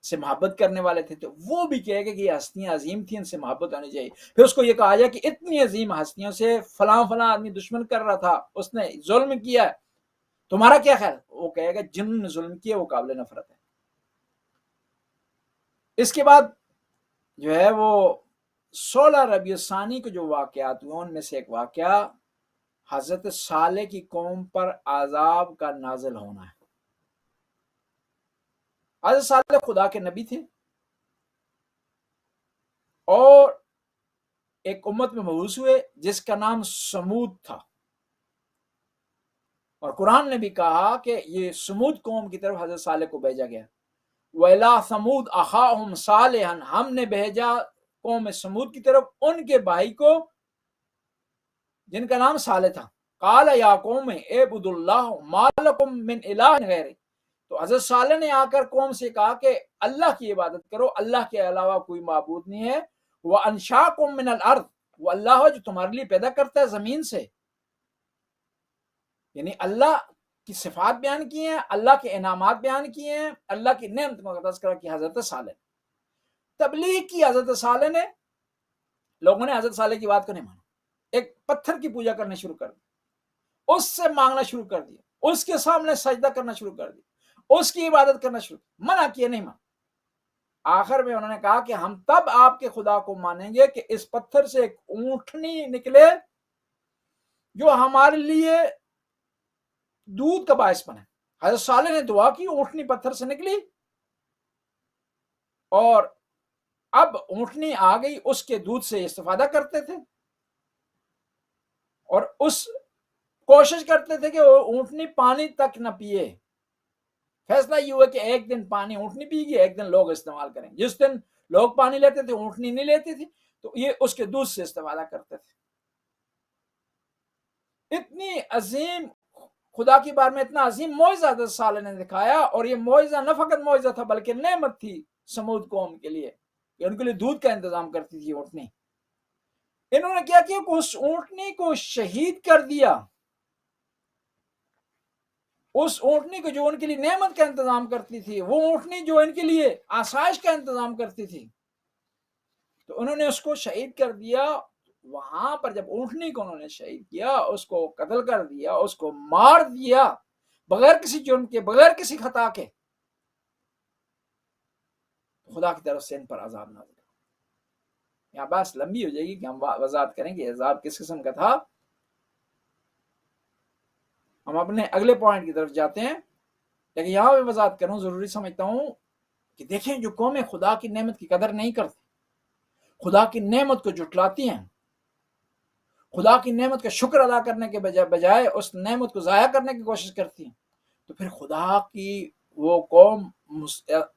سے محبت کرنے والے تھے، تو وہ بھی کہے گا کہ یہ ہستیاں عظیم تھیں، ان سے محبت ہونی چاہیے. پھر اس کو یہ کہا جائے کہ اتنی عظیم ہستیوں سے فلاں فلاں آدمی دشمن کر رہا تھا، اس نے ظلم کیا، تمہارا کیا خیال؟ وہ کہے گا جنہوں نے ظلم کیا وہ قابل نفرت ہے. اس کے بعد جو ہے وہ 16 ربیع الثانی کو جو واقعات ہوئے ان میں سے ایک واقعہ حضرت صالح کی قوم پر عذاب کا نازل ہونا ہے. حضرت صالح خدا کے نبی تھے اور ایک امت میں مبعوث ہوئے جس کا نام سمود تھا، اور قرآن نے بھی کہا کہ یہ سمود قوم کی طرف حضرت صالح کو بھیجا گیا. وَإِلَىٰ ثَمُودَ أَخَاهُمْ صَالِحًا، ہم نے بھیجا قوم سمود کی طرف ان کے بھائی کو جن کا نام صالح تھا. قال یا قوم اعبدوا اللہ ما لکم من الہ غیرہ، تو حضرت صالح نے آ کر قوم سے کہا کہ اللہ کی عبادت کرو، اللہ کے علاوہ کوئی معبود نہیں ہے، وانشاکم من الارض، وہ اللہ ہے جو تمہارے لیے پیدا کرتا ہے زمین سے، یعنی اللہ کی صفات بیان کی ہیں، اللہ کے انعامات بیان کیے ہیں، اللہ کی نعمتوں کا تذکرہ کیا حضرت صالح نے۔ تبلیغ کی حضرت صالح نے، لوگوں نے حضرت صالح کی بات کو نہیں مانا، ایک پتھر کی پوجا کرنا شروع کر دی، اس سے مانگنا شروع کر دیا، اس کے سامنے سجدہ کرنا شروع کر دیا، اس کی عبادت کرنا شروع، منع کیا، نہیں مانا۔ آخر میں انہوں نے کہا کہ ہم تب آپ کے خدا کو مانیں گے کہ اس پتھر سے ایک اونٹنی نکلے جو ہمارے لیے دودھ کا باعث بنے۔ حضرت صالح نے دعا کی، اونٹنی پتھر سے نکلی، اور اب اونٹنی آ گئی، اس کے دودھ سے استفادہ کرتے تھے، اور اس کوشش کرتے تھے کہ وہ اونٹنی پانی تک نہ پیے۔ فیصلہ یہ ہوا کہ ایک دن پانی اونٹنی پی گی، ایک دن لوگ استعمال کریں۔ جس دن لوگ پانی لیتے تھے اونٹنی نہیں لیتی تھی، تو یہ اس کے دودھ سے استفادہ کرتے تھے۔ اتنی عظیم، خدا کی بار میں اتنا عظیم معجزہ حضرت صالح نے دکھایا، اور یہ معجزہ نہ فقط معجزہ تھا بلکہ نعمت تھی سمود قوم کے لیے، کہ ان کے لیے دودھ کا انتظام کرتی تھی اونٹنی۔ انہوں نے کیا کیا کہ اس اونٹنی کو شہید کر دیا، اس اونٹنی کو جو ان کے لیے نعمت کا انتظام کرتی تھی، وہ اونٹنی جو ان کے لیے آسائش کا انتظام کرتی تھی، تو انہوں نے اس کو شہید کر دیا۔ وہاں پر جب اونٹنی کو انہوں نے شہید کیا، اس کو قتل کر دیا، اس کو مار دیا بغیر کسی جرم کے، بغیر کسی خطا کے، خدا کی طرف سے ان پر عذاب نازل۔ یہاں بات لمبی ہو جائے گی کہ ہم وضاحت کریں کہ عذاب کس قسم کا تھا۔ ہم اپنے اگلے پوائنٹ کی طرف جاتے ہیں، لیکن یہاں بھی وضاحت کروں، ضروری سمجھتا ہوں کہ دیکھیں جو قومیں خدا کی نعمت کی قدر نہیں کرتی، خدا کی نعمت کو جھٹلاتی ہیں، خدا کی نعمت کا شکر ادا کرنے کے بجائے اس نعمت کو ضائع کرنے کی کوشش کرتی ہیں، تو پھر خدا کی وہ قوم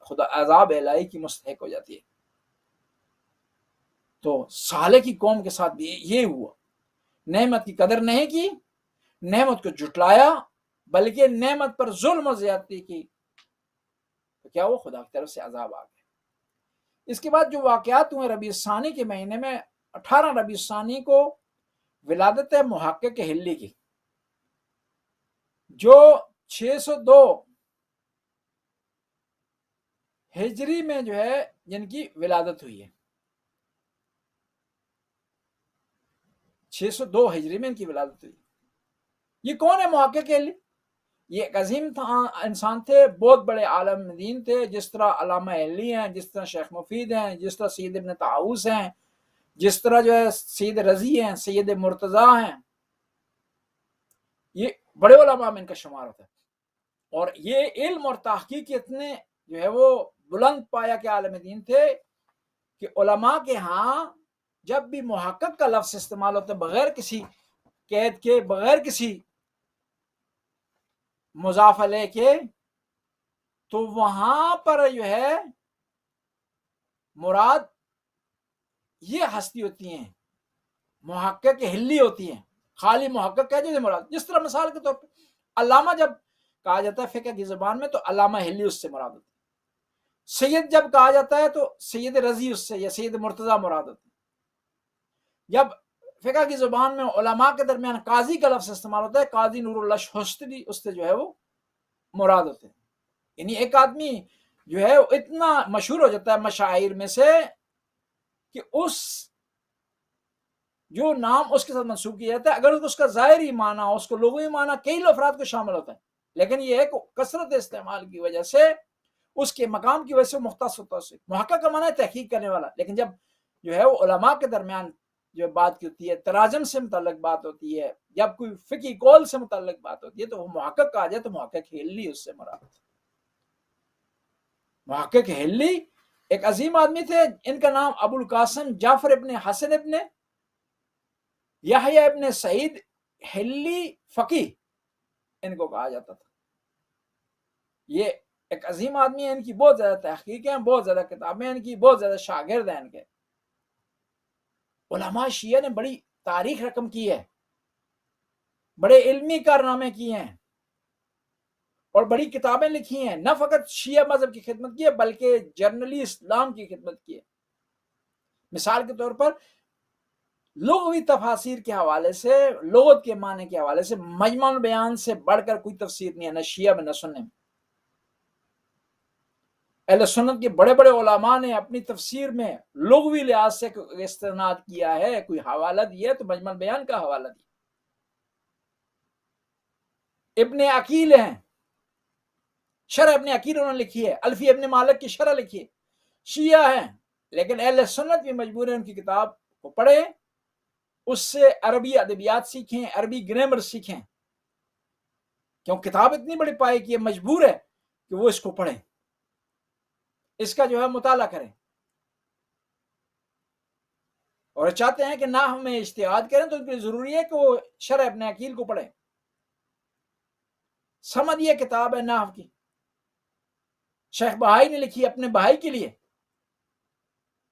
خدا عذاب الہی کی مستحق ہو جاتی ہے۔ تو صالح کی قوم کے ساتھ بھی یہ ہوا، نعمت کی قدر نہیں کی، نعمت کو جھٹلایا، بلکہ نعمت پر ظلم و زیادتی کی، تو کیا وہ خدا کی طرف سے عذاب آ گیا۔ اس کے بعد جو واقعات ہوئے ربیع الثانی کے مہینے میں، 18 ربیع الثانی کو ولادت محقق حلی کی، جو 602 ہجری میں جو ہے جن کی ولادت ہوئی ہے، 602 ہجری میں ان کی ولادت ہوئی۔ یہ کون ہے محقق حلی؟ یہ ایک عظیم انسان تھے، بہت بڑے عالم دین تھے، جس طرح علامہ حلی ہیں، جس طرح شیخ مفید ہیں، جس طرح سید ابن طاؤس ہیں، جس طرح جو ہے سید رضی ہیں، سید مرتضیٰ ہیں۔ یہ بڑے علماء میں ان کا شمار ہوتا ہے، اور یہ علم اور تحقیق اتنے جو ہے وہ بلند پایا کے عالم دین تھے کہ علماء کے ہاں جب بھی محقق کا لفظ استعمال ہوتا ہے بغیر کسی قید کے، بغیر کسی مضاف علیہ کے، تو وہاں پر جو ہے مراد یہ ہستی ہوتی ہیں، محقق حلی ہوتی ہیں، خالی محقق کہہ جو مراد، جس طرح مثال کے طور پر علامہ جب کہا جاتا ہے فقہ کی زبان میں تو علامہ حلی اس سے مراد ہوتی ہے، سید جب کہا جاتا ہے تو سید رضی اس سے یا سید مرتضیٰ مراد ہوتی ہے۔ جب فقہ کی زبان میں علماء کے درمیان قاضی کا لفظ استعمال ہوتا ہے، قاضی نور اللہ شہستری اس سے جو ہے وہ مراد ہوتے ہیں، یعنی ایک آدمی جو ہے اتنا مشہور ہو جاتا ہے مشاہیر میں سے کہ اس جو نام اس کے ساتھ منسوب کیا جاتا ہے، اگر اس کا ظاہری معنی، اس کو لغوی معنی کئی افراد کو شامل ہوتا ہے، لیکن یہ ہے کہ کثرت استعمال کی وجہ سے، اس کے مقام کی وجہ سے مختص ہوتا ہے۔ محقق کا معنی ہے تحقیق کرنے والا، لیکن جب جو ہے وہ علماء کے درمیان جو بات کی ہوتی ہے، تراجم سے متعلق بات ہوتی ہے، جب کوئی فقہی قول سے متعلق بات ہوتی ہے، تو وہ محقق کہا جائے تو محقق حلی اس سے مراد ہے۔ محقق حلی ایک عظیم آدمی تھے، ان کا نام ابو القاسم جعفر ابن حسن ابن یحییٰ ابن سعید حلی فقیہ ان کو کہا جاتا تھا۔ یہ ایک عظیم آدمی ہے، ان کی بہت زیادہ تحقیق ہیں، بہت زیادہ کتابیں ان کی، بہت زیادہ شاگرد ہیں ان کے۔ علماء شیعہ نے بڑی تاریخ رقم کی ہے، بڑے علمی کارنامے کیے ہیں اور بڑی کتابیں لکھی ہیں، نہ فقط شیعہ مذہب کی خدمت کی ہے بلکہ جنرلی اسلام کی خدمت کی ہے۔ مثال کے طور پر لغوی تفاسیر کے حوالے سے، لغت کے معنی کے حوالے سے مجمع البیان سے بڑھ کر کوئی تفسیر نہیں ہے، نہ شیعہ میں نہ سنی میں۔ اہل سنت کے بڑے بڑے علماء نے اپنی تفسیر میں لغوی لحاظ سے استناد کیا ہے، کوئی حوالہ دیا تو مجمع البیان کا حوالہ دیا۔ ابن عقیل ہیں، شرح ابن عقیل انہوں نے لکھی ہے، الفی ابن مالک کی شرح لکھی ہے۔ شیعہ ہیں لیکن اہل سنت بھی مجبور ہیں ان کی کتاب کو پڑھیں، اس سے عربی ادبیات سیکھیں، عربی گرامر سیکھیں، کیوں کتاب اتنی بڑی پائے کی ہے، مجبور ہے کہ وہ اس کو پڑھیں، اس کا جو ہے مطالعہ کریں، اور چاہتے ہیں کہ نحو میں اجتہاد کریں تو ان کے لیے ضروری ہے کہ وہ شرح ابن عقیل کو پڑھیں۔ سمد یہ کتاب ہے نحو کی، شیخ بہائی نے لکھی اپنے بھائی کے لیے،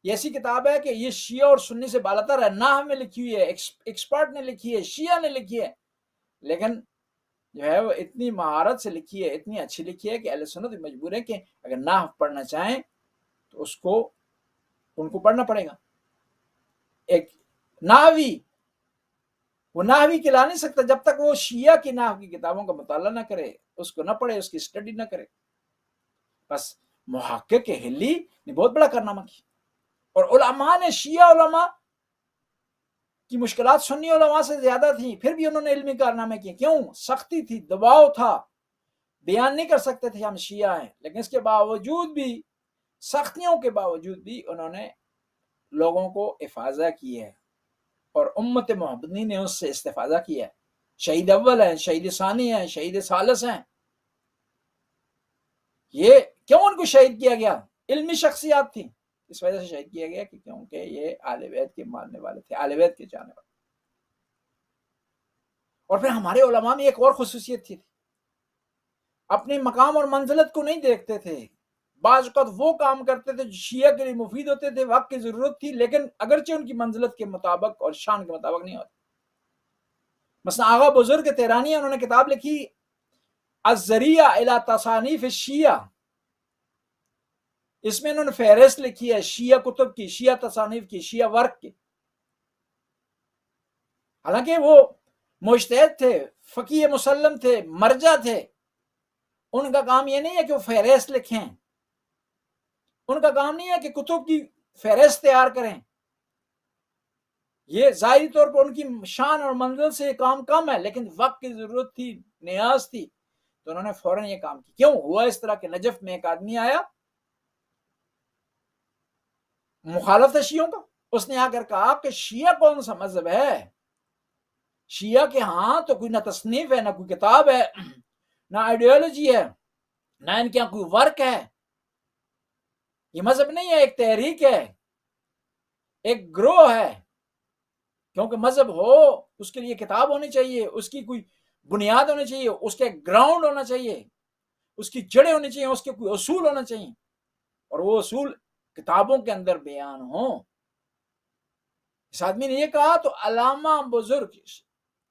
یہ ایسی کتاب ہے کہ یہ شیعہ اور سنی سے بالاتر ہے، نحو میں لکھی ہوئی ہے، ایکسپرٹ نے لکھی ہے، شیعہ نے لکھی ہے، لیکن جو ہے وہ اتنی مہارت سے لکھی ہے، اتنی اچھی لکھی ہے کہ اہل سنت مجبور ہے کہ اگر نحو پڑھنا چاہیں تو اس کو ان کو پڑھنا پڑے گا۔ ایک نحوی وہ نحوی کہلا نہیں سکتا جب تک وہ شیعہ کی نحو کی کتابوں کا مطالعہ نہ کرے، اس کو نہ پڑھے، اس کی اسٹڈی نہ کرے۔ بس محقق ہلی نے بہت بڑا کارنامہ کیا، اور علماء نے، شیعہ علماء کی مشکلات سنی علماء سے زیادہ تھیں، پھر بھی انہوں نے علمی کارنامے کیے۔ کیوں؟ سختی تھی، دباؤ تھا، بیان نہیں کر سکتے تھے ہم شیعہ ہیں، لیکن اس کے باوجود بھی، سختیوں کے باوجود بھی انہوں نے لوگوں کو افاضہ کی ہے، اور امت محمدی نے اس سے استفادہ کیا ہے۔ شہید اول ہیں، شہید ثانی ہیں، شہید ثالث ہیں۔ یہ کیوں ان کو شہید کیا گیا؟ علمی شخصیات تھیں، اس وجہ سے شہید کیا گیا کہ کیونکہ یہ اہل بیت کے ماننے والے تھے، اہل بیت کے جانے والے۔ اور پھر ہمارے علماء میں ایک اور خصوصیت تھی، اپنے مقام اور منزلت کو نہیں دیکھتے تھے۔ بعض اوقات وہ کام کرتے تھے جو شیعہ کے لیے مفید ہوتے تھے، وقت کی ضرورت تھی، لیکن اگرچہ ان کی منزلت کے مطابق اور شان کے مطابق نہیں ہوتے۔ مثلا آغا بزرگ تہرانی، انہوں نے کتاب لکھی الذریعہ الی تصانیف الشیعہ، اس میں انہوں نے فہرست لکھی ہے شیعہ کتب کی، شیعہ تصانیف کی، شیعہ ورک کی۔ حالانکہ وہ مجتہد تھے، فقیہ مسلم تھے، مرجع تھے، ان کا کام یہ نہیں ہے کہ وہ فہرست لکھیں، ان کا کام نہیں ہے کہ کتب کی فہرست تیار کریں، یہ ظاہری طور پر ان کی شان اور منزل سے یہ کام کم ہے، لیکن وقت کی ضرورت تھی، نیاز تھی، تو انہوں نے فوراً یہ کام کیا۔ کیوں ہوا اس طرح کہ نجف میں ایک آدمی آیا، مخالف تھا شیعوں کا، اس نے آ کر کہا کہ شیعہ کون سا مذہب ہے؟ شیعہ کے ہاں تو کوئی نہ تصنیف ہے، نہ کوئی کتاب ہے، نہ آئیڈیالوجی ہے، نہ ان کے یہاں کوئی ورک ہے، یہ مذہب نہیں ہے، ایک تحریک ہے، ایک گروہ ہے۔ کیونکہ مذہب ہو اس کے لیے کتاب ہونی چاہیے، اس کی کوئی بنیاد ہونی چاہیے، اس کے گراؤنڈ ہونا چاہیے، اس کی جڑیں ہونی چاہیے، اس کے کوئی اصول ہونا چاہیے، اور وہ اصول کتابوں کے اندر بیان ہوں۔ اس آدمی نے یہ کہا تو علامہ بزرگ،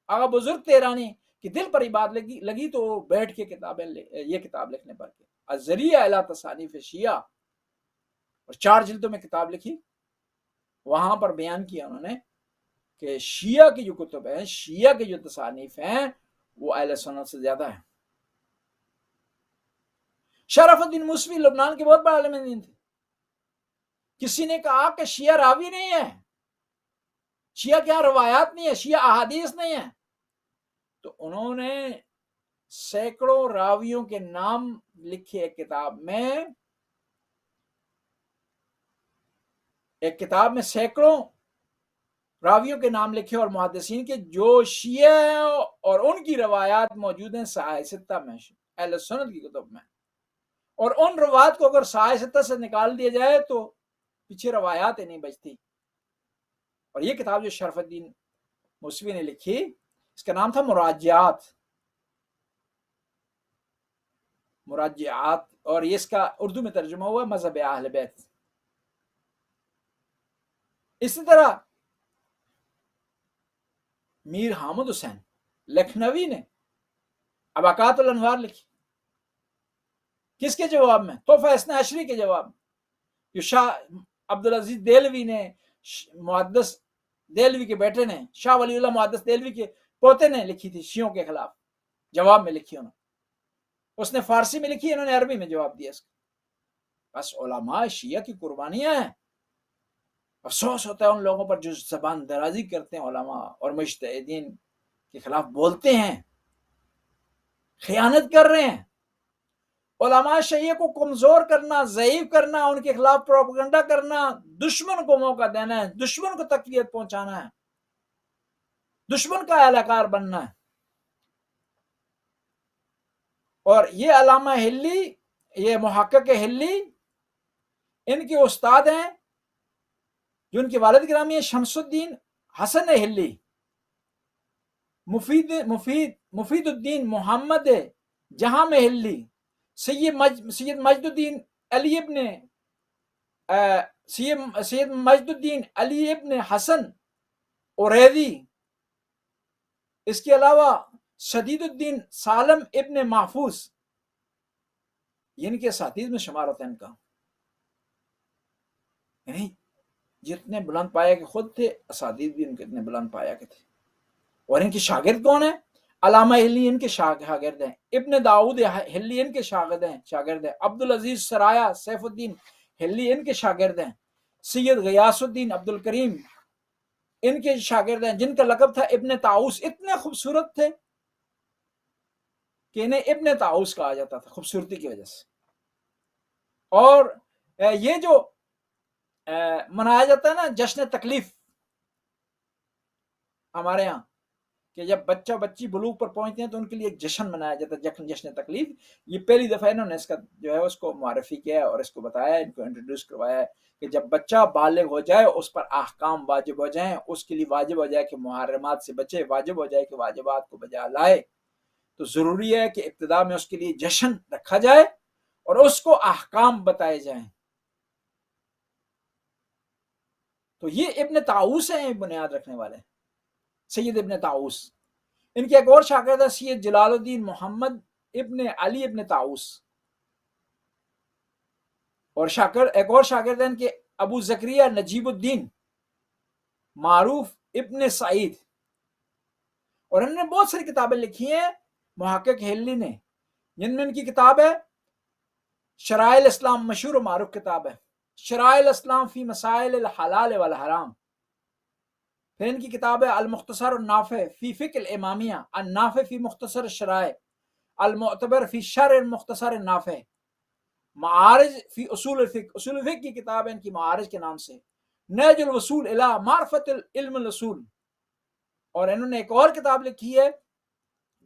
آغا بزرگ تہرانی کہ دل پر ہی بات لگی تو وہ بیٹھ کے یہ کتاب لکھنے پر گئے، الذریعہ الی تصانیف شیعہ، اور 4 جلدوں میں کتاب لکھی۔ وہاں پر بیان کیا انہوں نے کہ شیعہ کی جو کتب ہیں، شیعہ کی جو تصانیف ہیں، وہ اہل سنت سے زیادہ ہیں۔ شرف الدین موسوی لبنان کے بہت بڑے عالم دین تھے۔ کسی نے کہا کہ شیعہ راوی نہیں ہے، شیعہ کے یہاں روایات نہیں ہے، شیعہ احادیث نہیں ہے، تو انہوں نے سینکڑوں راویوں کے نام لکھے ایک کتاب میں سینکڑوں راویوں کے نام لکھے، اور محدثین کے جو شیعہ ہیں اور ان کی روایات موجود ہیں صحاح ستہ میں، اہل سنت کی کتب میں، اور ان روایات کو اگر صحاح ستہ سے نکال دیا جائے تو پیچھے روایات ہی نہیں بچتی۔ اور یہ کتاب جو شرف الدین موسوی نے لکھی، اس کا نام تھا مراجعات، اور یہ اس کا اردو میں ترجمہ ہوا مذہب اہل بیت۔ اسی طرح میر حامد حسین لکھنوی نے اباقات الانوار لکھی. کس کے جواب میں؟ تحفہ اثنا عشری کے جواب میں. جو شاہ عبدالعزیز دہلوی نے، محدث دہلوی کے بیٹے نے، شاہ ولی اللہ محدث دہلوی کے پوتے نے لکھی تھی شیعوں کے خلاف، جواب میں لکھی انہوں نے. اس نے فارسی میں لکھی، انہوں نے عربی میں جواب دیا اس کا. بس علماء شیعہ کی قربانیاں ہیں. افسوس ہوتا ہے ان لوگوں پر جو زبان درازی کرتے ہیں علماء اور مجتہدین کے خلاف بولتے ہیں، خیانت کر رہے ہیں. علماء شیعہ کو کمزور کرنا، ضعیف کرنا، ان کے خلاف پروپیگنڈا کرنا، دشمن کو موقع دینا ہے، دشمن کو تقویت پہنچانا ہے، دشمن کا اہلِ کار بننا ہے. اور یہ علامہ حلی، یہ محقق حلی، ان کے استاد ہیں جو ان کے والد گرامی ہیں، شمس الدین حسن حلی، مفید الدین محمد جہاں حلی، سید مجد الدین علی ابن سید مجد الدین علی ابن حسن اوریدی، اس کے علاوہ شدید الدین سالم ابن محفوظ، یہ ان کے اساتذہ میں شمار ہوتا ہے ان کا. یعنی جتنے بلند پایا کے خود تھے، اساتذہ بھی ان کے اتنے بلند پایا کے تھے. اور ان کے شاگرد کون ہیں؟ علامہ حلی ان کے شاگرد ہیں، ابن داؤد حلی ان کے شاگرد ہیں، عبدالعزیز سرایا سیف الدین حلی ان کے شاگرد ہیں، سید غیاث الدین عبد الکریم ان کے شاگرد ہیں، جن کا لقب تھا ابن طاؤس. اتنے خوبصورت تھے کہ انہیں ابن طاؤس کہا جاتا تھا خوبصورتی کی وجہ سے. اور یہ جو منایا جاتا ہے نا جشن تکلیف ہمارے ہاں، کہ جب بچہ بچی بلوغ پر پہنچتے ہیں تو ان کے لیے ایک جشن منایا جاتا ہے، جشن تکلیف. یہ پہلی دفعہ انہوں نے اس کا جو ہے اس کو معرفی کیا ہے اور اس کو بتایا، ان کو انٹروڈیوس کروایا ہے کہ جب بچہ بالغ ہو جائے، اس پر احکام واجب ہو جائیں، اس کے لیے واجب ہو جائے کہ محرمات سے بچے، واجب ہو جائے کہ واجبات کو بجا لائے. تو ضروری ہے کہ ابتدا میں اس کے لیے جشن رکھا جائے اور اس کو احکام بتائے جائیں. تو یہ ابن طاؤس ہیں بنیاد رکھنے والے، سید ابن طاؤس. ان کے ایک اور شاگرد ہے سید جلال الدین محمد ابن علی ابن طاؤس، اور ایک اور شاگرد ہے ان کے ابو زکریا نجیب الدین معروف ابن سعید. اور انہوں نے بہت ساری کتابیں لکھی ہیں محقق حلی نے، جن میں ان کی کتاب ہے شرائع الاسلام، مشہور و معروف کتاب ہے شرائع الاسلام فی مسائل الحلال والحرام. پھر ان کی کتاب ہے المختصر النافع فی فقہ الامامیہ، النافع فی مختصر الشرائع، المعتبر فی شرح المختصر النافع، معارج فی اصول الفقہ، اصول الفقہ کی کتاب ہے ان کی معارج کے نام سے، نہج الوصول الی معرفت علم الاصول. اور انہوں نے ایک اور کتاب لکھی ہے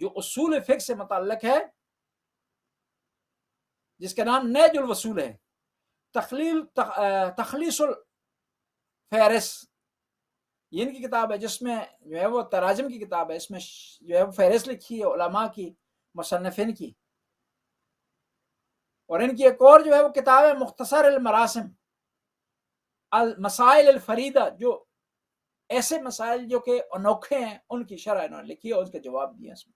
جو اصول فقہ سے متعلق ہے، جس کا نام نہج الوصول ہے. تخلیص الفہرس، یہ ان کی کتاب ہے جس میں جو ہے وہ تراجم کی کتاب ہے، اس میں جو ہے وہ فہرست لکھی ہے علماء کی، مصنفین کی. اور ان کی ایک اور جو ہے وہ کتاب ہے مختصر المراسم، المسائل الفریدہ، جو ایسے مسائل جو کہ انوکھے ہیں ان کی شرح انہوں نے لکھی ہے اور اس کا جواب دیا اس میں.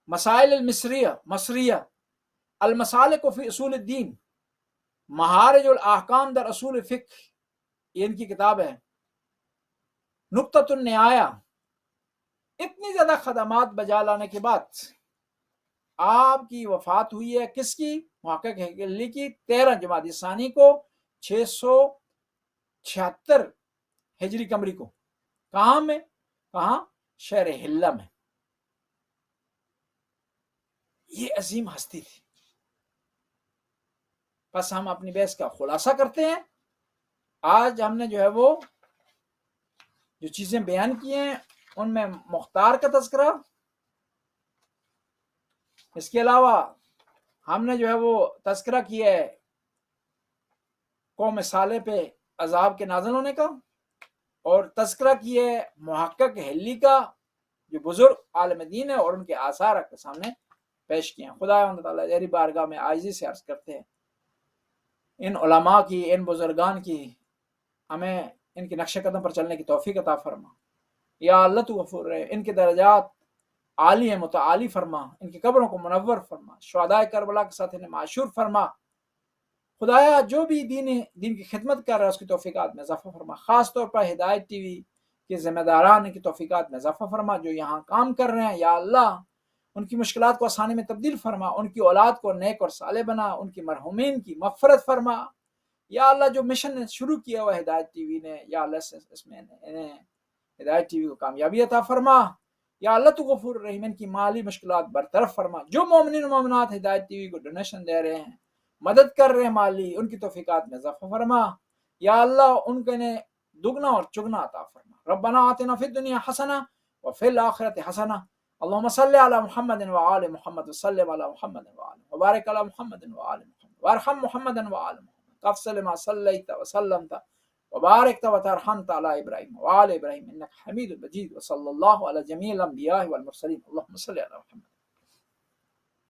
مسائل مصریہ، المسالک فی اصول الدین، مہارج الاحکام در اصول فقہ، یہ ان کی کتاب ہے. نقطۃ النہایہ. اتنی زیادہ خدمات بجا لانے کے بعد آپ کی وفات ہوئی ہے کس کی؟ محقق حلی کی، 13 جمادی ثانی کو 676 ہجری قمری کو. کہاں؟ شہر حلہ میں. یہ عظیم ہستی تھی. بس ہم اپنی بحث کا خلاصہ کرتے ہیں. آج ہم نے جو ہے وہ جو چیزیں بیان کی ہیں ان میں مختار کا تذکرہ، اس کے علاوہ ہم نے جو ہے وہ تذکرہ کیا ہے قوم صالح پہ عذاب کے نازل ہونے کا، اور تذکرہ کیا ہے محقق حلی کا جو بزرگ عالم دین ہے، اور ان کے آثار آپ کے سامنے پیش کیے ہیں. خدا تعالیٰ تیری بارگاہ میں عاجزی سے عرض کرتے ہیں ان علماء کی، ان بزرگان کی، ہمیں ان کے نقش قدم پر چلنے کی توفیق عطا فرما. یا اللہ تو غفور رحیم، ان کے درجات عالی ہیں، متعالی فرما، ان کی قبروں کو منور فرما، شہدائے کربلا کے ساتھ انہیں معشور فرما۔ خدایا جو بھی دین کی خدمت کر رہا ہے اس کی توفیقات میں اضافہ فرما، خاص طور پر ہدایت ٹی وی کے ذمہ داران کی توفیقات میں اضافہ فرما، جو یہاں کام کر رہے ہیں یا اللہ ان کی مشکلات کو آسانی میں تبدیل فرما، ان کی اولاد کو نیک اور صالح بنا، ان کی مرحومین کی مغفرت فرما۔ یا اللہ جو مشن شروع کیا ہوا ہدایت ٹی وی نے، یا اللہ اس میں انہیں ہدایت ٹی وی کو کامیابی عطا فرما۔ یا اللہ تو غفور رحیم، ان کی مالی مشکلات برطرف فرما۔ جو مومنین و مومنات ہدایت ٹی وی کو ڈونیشن دے رہے ہیں، مدد کر رہے ہیں مالی، ان کی توفیقات میں اضافہ فرما۔ یا اللہ ان کے انہیں دگنا اور چگنا عطا فرما۔ ربنا آتنا فی الدنیا حسنہ وفی الآخرۃ حسنہ، اللہم صلی علی محمد وآل محمد وسلم علی محمد وآل وبارک علی محمد وآل محمد وارحم محمد وآل محمد کافصل ما صلیت وسلمت وبارکت وترحمت علی ابراہیم وآل ابراہیم انک حمید مجید، وصلی اللہ علی جمیع الانبیاء والمرسلین، اللہم صلی علی محمد۔